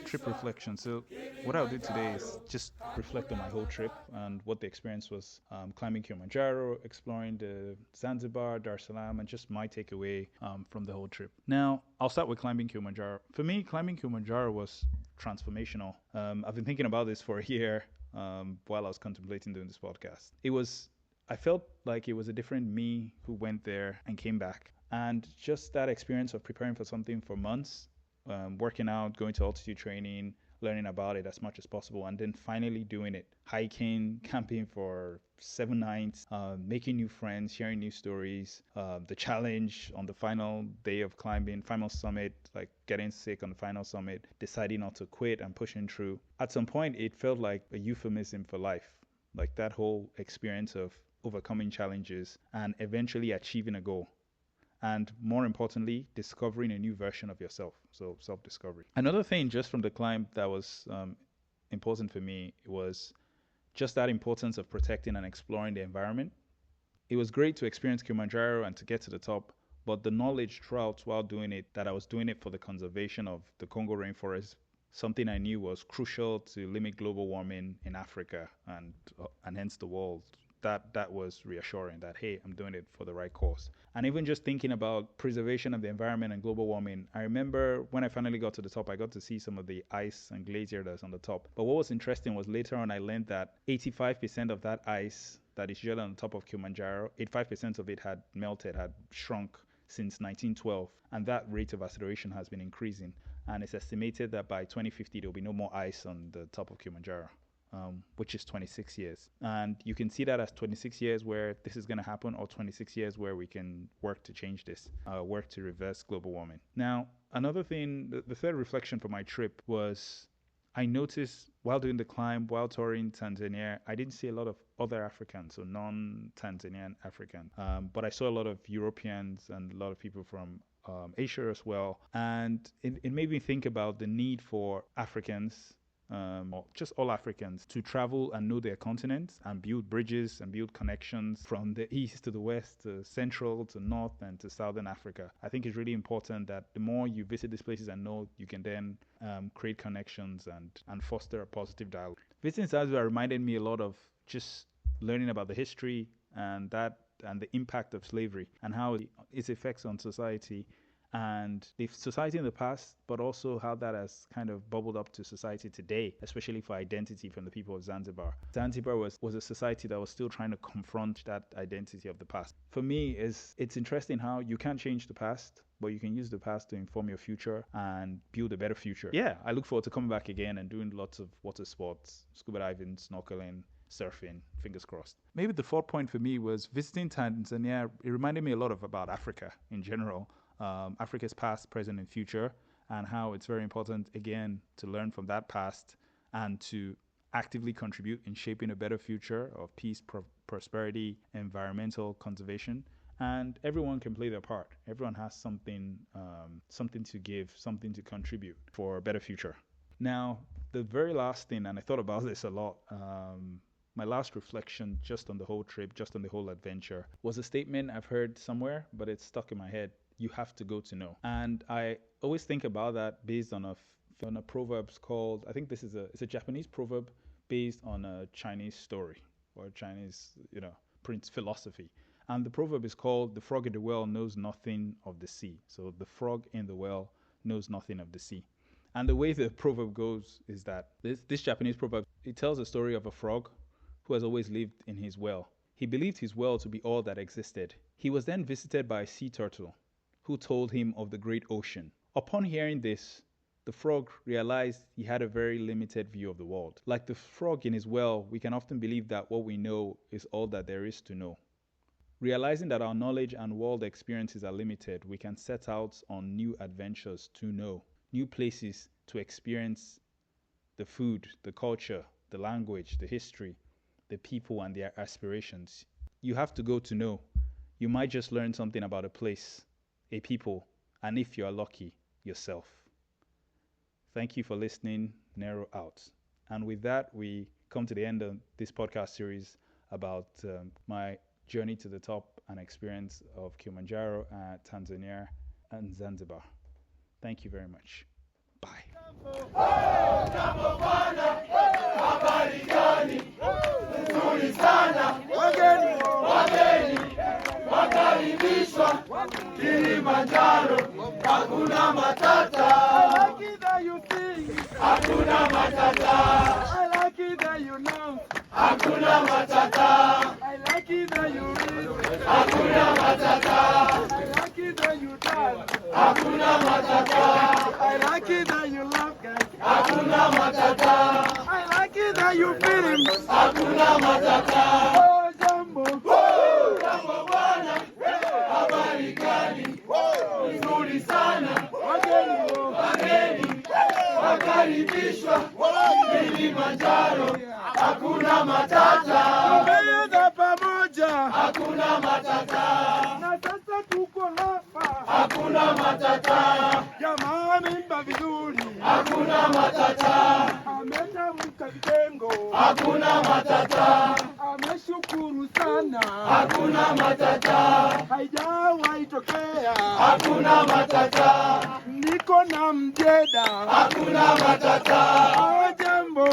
Trip reflection. So what I'll do today is just reflect on my whole trip and what the experience was, climbing Kilimanjaro, exploring the Zanzibar, Dar es Salaam, and just my takeaway from the whole trip. Now, I'll start with climbing Kilimanjaro. For me, climbing Kilimanjaro was transformational. I've been thinking about this for a year while I was contemplating doing this podcast. I felt like it was a different me who went there and came back. And just that experience of preparing for something for months, working out, going to altitude training, learning about it as much as possible, and then finally doing it. Hiking, camping for 7 nights, making new friends, sharing new stories, the challenge on the final day of climbing, final summit, like getting sick on the final summit, deciding not to quit and pushing through. At some point, it felt like a euphemism for life. Like that whole experience of overcoming challenges and eventually achieving a goal. And more importantly, discovering a new version of yourself. So self-discovery. Another thing just from the climb that was important for me was just that importance of protecting and exploring the environment. It was great to experience Kilimanjaro and to get to the top, but the knowledge throughout while doing it that I was doing it for the conservation of the Congo rainforest, something I knew was crucial to limit global warming in Africa and hence the world. That was reassuring that, hey, I'm doing it for the right cause. And even just thinking about preservation of the environment and global warming, I remember when I finally got to the top, I got to see some of the ice and glacier that's on the top. But what was interesting was later on I learned that 85% of that ice that is usually on the top of Kilimanjaro, 85% of it had melted, had shrunk since 1912. And that rate of acceleration has been increasing. And it's estimated that by 2050, there'll be no more ice on the top of Kilimanjaro. Which is 26 years. And you can see that as 26 years where this is going to happen, or 26 years where we can work to change this, work to reverse global warming. Now, another thing, the third reflection for my trip was I noticed while doing the climb, while touring Tanzania, I didn't see a lot of other Africans, so non-Tanzanian African. But I saw a lot of Europeans and a lot of people from Asia as well. And it made me think about the need for Africans, or just all Africans, to travel and know their continent and build bridges and build connections from the east to the west, to central to north and to southern Africa. I think it's really important that the more you visit these places and know, you can then create connections and foster a positive dialogue. Visiting Zanzibar reminded me a lot of just learning about the history and the impact of slavery and how its effects on society and the society in the past, but also how that has kind of bubbled up to society today, especially for identity from the people of Zanzibar. Zanzibar was a society that was still trying to confront that identity of the past. For me, it's interesting how you can't change the past, but you can use the past to inform your future and build a better future. Yeah, I look forward to coming back again and doing lots of water sports, scuba diving, snorkeling, surfing, fingers crossed. Maybe the fourth point for me was visiting Tanzania. It reminded me a lot about Africa in general. Africa's past, present, and future, and how it's very important, again, to learn from that past and to actively contribute in shaping a better future of peace, prosperity, environmental conservation. And everyone can play their part. Everyone has something to give, something to contribute for a better future. Now, the very last thing, and I thought about this a lot, my last reflection just on the whole trip, just on the whole adventure, was a statement I've heard somewhere, but it's stuck in my head. You have to go to know. And I always think about that based on a proverb called, I think it's a Japanese proverb based on a Chinese story or Chinese, Prince philosophy. And the proverb is called, "The frog in the well knows nothing of the sea." So the frog in the well knows nothing of the sea. And the way the proverb goes is that this Japanese proverb, it tells a story of a frog who has always lived in his well. He believed his well to be all that existed. He was then visited by a sea turtle who told him of the great ocean. Upon hearing this, the frog realized he had a very limited view of the world. Like the frog in his well, we can often believe that what we know is all that there is to know. Realizing that our knowledge and world experiences are limited, we can set out on new adventures to know, new places to experience the food, the culture, the language, the history, the people, and their aspirations. You have to go to know. You might just learn something about a place, a people, and if you're lucky, yourself. Thank you for listening. Nero out. And with that, we come to the end of this podcast series about my journey to the top an experience of Kilimanjaro, Tanzania, and Zanzibar. Thank you very much. Bye. Kilimanjaro, hakuna matata. I like it that you sing, hakuna matata. I like it that you know, hakuna matata. I like it that you read, hakuna matata. I like it that you dance, hakuna matata. I like it that you love guys, hakuna matata. I like it that you feel him, hakuna matata. Oh jambo, jambo bwana, habari gani? Nzuri sana, wageni wakaribishwa Kilimanjaro, hakuna matata. Tumeweza pamoja, hakuna matata. Na sasa tuko hapa, hakuna matata. Jamaa mimba vizuri, hakuna matata. Ametamka vitengo, hakuna matata. Ameshukuru sana, hakuna matata. Haijawahi tokea, hakuna matata. Niko na mjeda, hakuna matata. Jambo